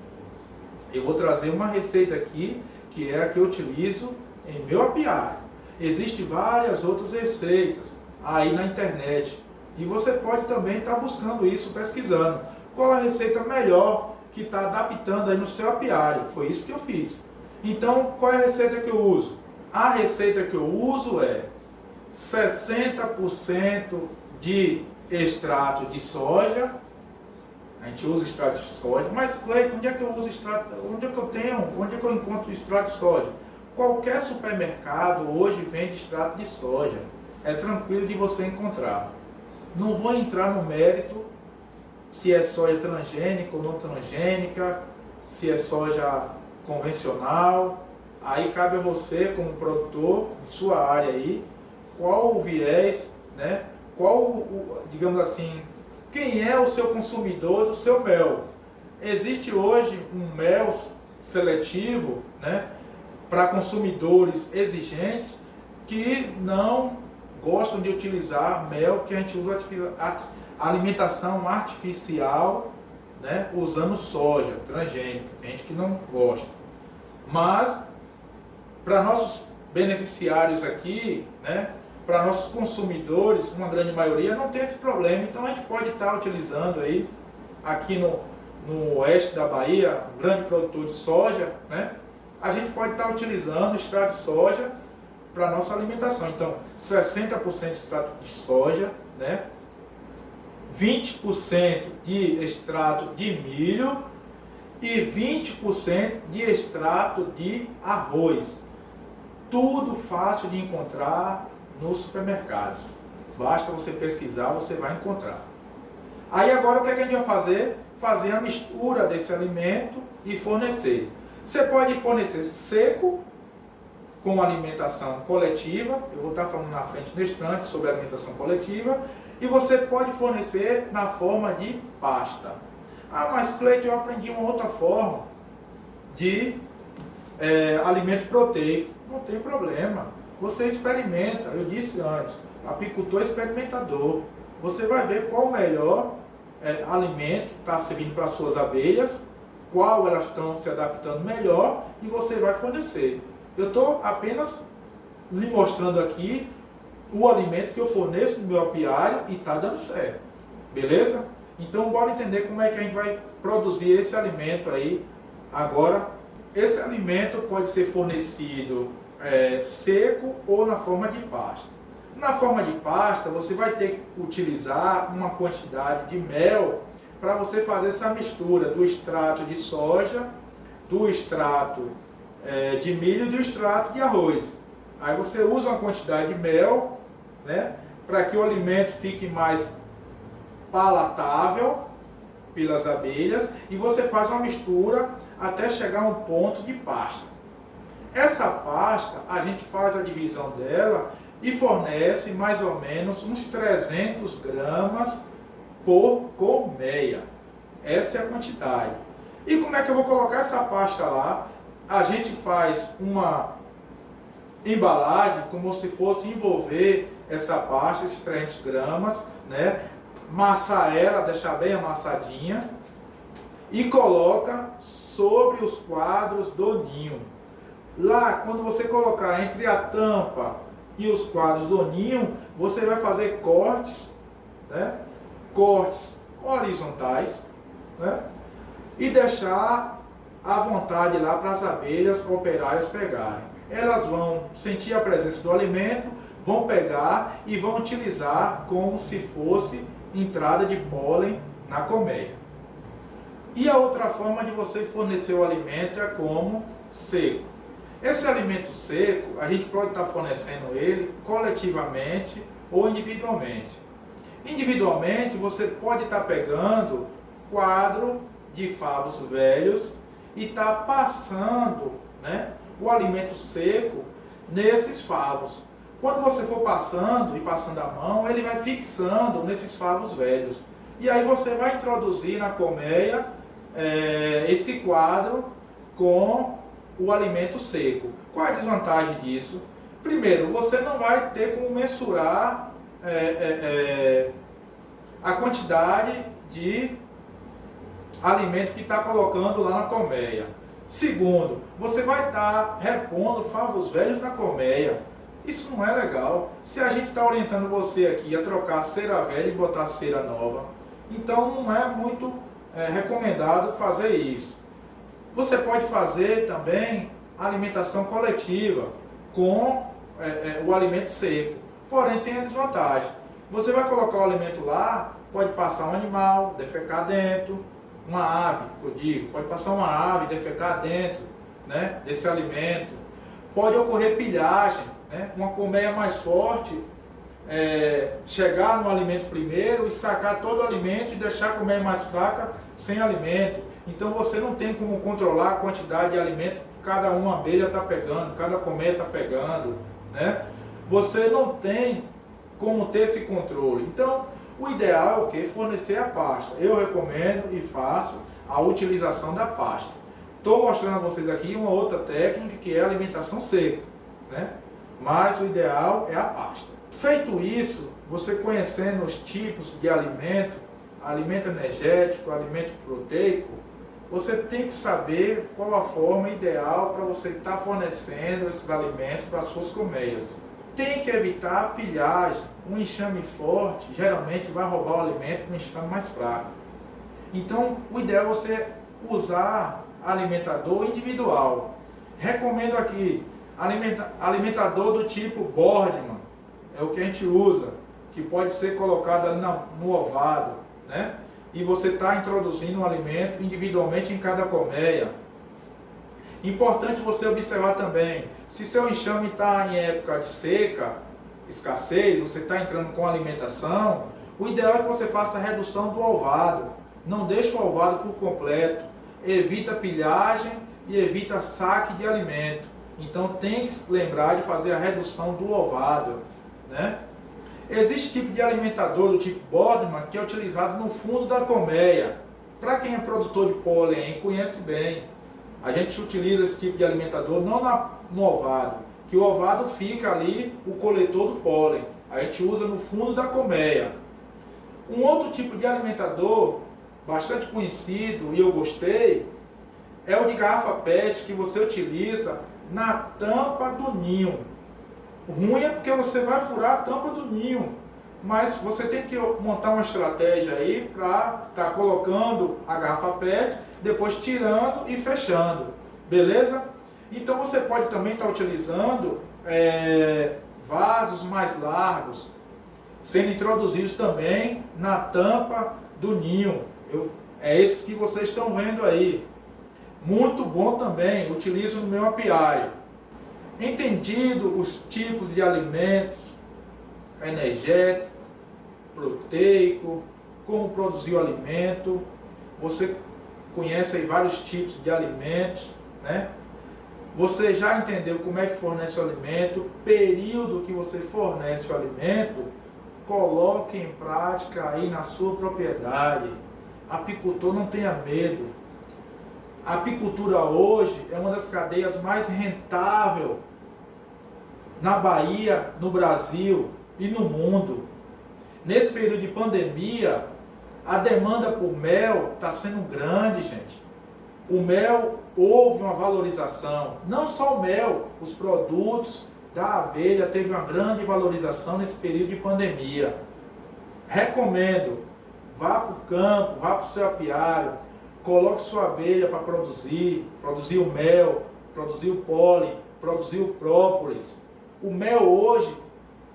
Eu vou trazer uma receita aqui, que é a que eu utilizo em meu apiário. Existem várias outras receitas aí na internet. E você pode também estar buscando isso, pesquisando. Qual a receita melhor que está adaptando aí no seu apiário? Foi isso que eu fiz. Então, qual é a receita que eu uso? A receita que eu uso é 60% de extrato de soja. A gente usa extrato de soja, mas Cleiton, onde é que eu uso extrato? Onde é que eu encontro extrato de soja? Qualquer supermercado hoje vende extrato de soja. É tranquilo de você encontrar. Não vou entrar no mérito se é soja transgênica ou não transgênica, se é soja convencional. Aí cabe a você, como produtor de sua área aí, qual o viés, né? Digamos assim, quem é o seu consumidor do seu mel. Existe hoje um mel seletivo, né, para consumidores exigentes que não gostam de utilizar mel que a gente usa alimentação artificial, né, usando soja transgênica. Tem gente que não gosta. Mas para nossos beneficiários aqui, né, para nossos consumidores, uma grande maioria não tem esse problema. Então a gente pode estar utilizando aí, aqui no oeste da Bahia, um grande produtor de soja, né, a gente pode estar utilizando extrato de soja para nossa alimentação. Então 60% de extrato de soja, né, 20% de extrato de milho e 20% de extrato de arroz. Tudo fácil de encontrar nos supermercados. Basta você pesquisar, você vai encontrar. Aí agora o que a gente vai fazer? Fazer a mistura desse alimento e fornecer. Você pode fornecer seco, com alimentação coletiva. Eu vou estar falando na frente no instante sobre alimentação coletiva. E você pode fornecer na forma de pasta. Ah, mas Cleiton, eu aprendi uma outra forma de alimento proteico. Não tem problema. Você experimenta, eu disse antes, apicultor experimentador. Você vai ver qual o melhor alimento está servindo para as suas abelhas, qual elas estão se adaptando melhor e você vai fornecer. Eu estou apenas lhe mostrando aqui o alimento que eu forneço no meu apiário e está dando certo. Beleza? Então bora entender como é que a gente vai produzir esse alimento aí agora. Esse alimento pode ser fornecido seco ou na forma de pasta. Na forma de pasta, você vai ter que utilizar uma quantidade de mel para você fazer essa mistura do extrato de soja, do extrato de milho e do extrato de arroz. Aí você usa uma quantidade de mel, né, para que o alimento fique mais palatável pelas abelhas e você faz uma mistura até chegar a um ponto de pasta. Essa pasta, a gente faz a divisão dela e fornece mais ou menos uns 300 gramas por colmeia. Essa é a quantidade. E como é que eu vou colocar essa pasta lá? A gente faz uma embalagem como se fosse envolver essa pasta, esses 300 gramas, né? Amassar ela, deixar bem amassadinha e coloca sobre os quadros do ninho. Lá, quando você colocar entre a tampa e os quadros do ninho, você vai fazer cortes, né? Cortes horizontais, né? E deixar à vontade lá para as abelhas operárias pegarem. Elas vão sentir a presença do alimento, vão pegar e vão utilizar como se fosse entrada de pólen na colmeia. E a outra forma de você fornecer o alimento é como seco. Esse alimento seco, a gente pode estar fornecendo ele coletivamente ou individualmente. Individualmente, você pode estar pegando quadro de favos velhos e estar passando, né, o alimento seco nesses favos. Quando você for passando e passando a mão, ele vai fixando nesses favos velhos. E aí você vai introduzir na colmeia esse quadro com o alimento seco. Qual é a desvantagem disso? Primeiro, você não vai ter como mensurar a quantidade de alimento que está colocando lá na colmeia. Segundo, você vai estar repondo favos velhos na colmeia. Isso não é legal. Se a gente está orientando você aqui a trocar cera velha e botar cera nova, então não é muito recomendado fazer isso. Você pode fazer também alimentação coletiva com o alimento seco. Porém, tem a desvantagem. Você vai colocar o alimento lá, pode passar um animal, defecar dentro, uma ave, eu digo, pode passar uma ave, defecar dentro, né, desse alimento. Pode ocorrer pilhagem, né, uma colmeia mais forte, chegar no alimento primeiro e sacar todo o alimento e deixar a colmeia mais fraca sem alimento. Então você não tem como controlar a quantidade de alimento que cada uma abelha está pegando, cada colmeia está pegando, né? Você não tem como ter esse controle. Então, o ideal é o quê? Fornecer a pasta. Eu recomendo e faço a utilização da pasta. Estou mostrando a vocês aqui uma outra técnica que é a alimentação seca, né? Mas o ideal é a pasta. Feito isso, você conhecendo os tipos de alimento, alimento energético, alimento proteico, você tem que saber qual a forma ideal para você estar fornecendo esses alimentos para as suas colmeias. Tem que evitar a pilhagem. Um enxame forte geralmente vai roubar o alimento com um enxame mais fraco. Então, o ideal é você usar alimentador individual. Recomendo aqui alimentador do tipo Boardman, é o que a gente usa, que pode ser colocado ali no ovado, né? E você está introduzindo um alimento individualmente em cada colmeia. Importante você observar também, se seu enxame está em época de seca, escassez, você está entrando com alimentação, o ideal é que você faça a redução do ovado. Não deixe o ovado por completo. Evita pilhagem e evita saque de alimento. Então tem que lembrar de fazer a redução do ovado, né? Existe tipo de alimentador do tipo Boardman que é utilizado no fundo da colmeia. Para quem é produtor de pólen, conhece bem. A gente utiliza esse tipo de alimentador não no ovado, que o ovado fica ali o coletor do pólen. A gente usa no fundo da colmeia. Um outro tipo de alimentador bastante conhecido e eu gostei é o de garrafa PET que você utiliza na tampa do ninho. O ruim é porque você vai furar a tampa do ninho, mas você tem que montar uma estratégia aí para estar colocando a garrafa PET, depois tirando e fechando, beleza? Então você pode também estar utilizando vasos mais largos, sendo introduzidos também na tampa do ninho. É esses que vocês estão vendo aí. Muito bom também, utilizo no meu apiário. Entendido os tipos de alimentos, energético, proteico, como produzir o alimento, você conhece aí vários tipos de alimentos, né? Você já entendeu como é que fornece o alimento, período que você fornece o alimento, coloque em prática aí na sua propriedade. Apicultor, não tenha medo. A apicultura hoje é uma das cadeias mais rentáveis na Bahia, no Brasil e no mundo. Nesse período de pandemia, a demanda por mel está sendo grande, gente. O mel, houve uma valorização. Não só o mel, os produtos da abelha teve uma grande valorização nesse período de pandemia. Recomendo, vá para o campo, vá para o seu apiário, coloque sua abelha para produzir o mel, produzir o pólen, produzir o própolis. O mel hoje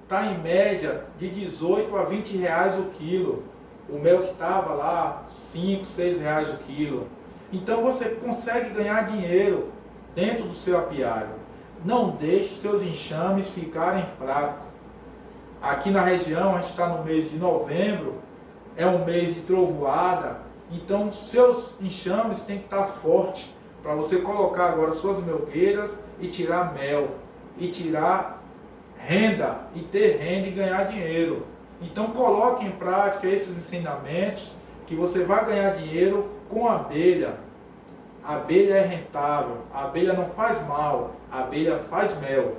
está em média de 18 a 20 reais o quilo. O mel que estava lá, 5, 6 reais o quilo. Então você consegue ganhar dinheiro dentro do seu apiário. Não deixe seus enxames ficarem fracos. Aqui na região, a gente está no mês de novembro, é um mês de trovoada, então seus enxames têm que estar fortes para você colocar agora suas melgueiras e tirar mel, e tirar renda, e ter renda e ganhar dinheiro. Então coloque em prática esses ensinamentos que você vai ganhar dinheiro com a abelha. A abelha é rentável, a abelha não faz mal, a abelha faz mel.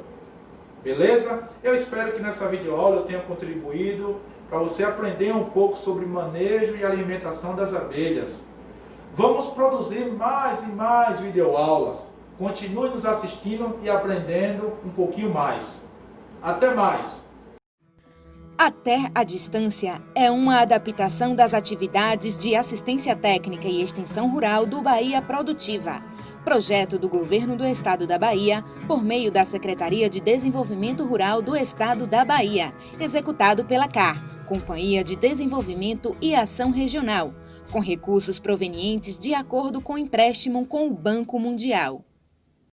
Beleza? Eu espero que nessa videoaula eu tenha contribuído para você aprender um pouco sobre manejo e alimentação das abelhas. Vamos produzir mais e mais videoaulas. Continue nos assistindo e aprendendo um pouquinho mais. Até mais! A Ter à Distância é uma adaptação das atividades de assistência técnica e extensão rural do Bahia Produtiva, projeto do Governo do Estado da Bahia, por meio da Secretaria de Desenvolvimento Rural do Estado da Bahia, executado pela CAR, Companhia de Desenvolvimento e Ação Regional, com recursos provenientes de acordo com empréstimo com o Banco Mundial.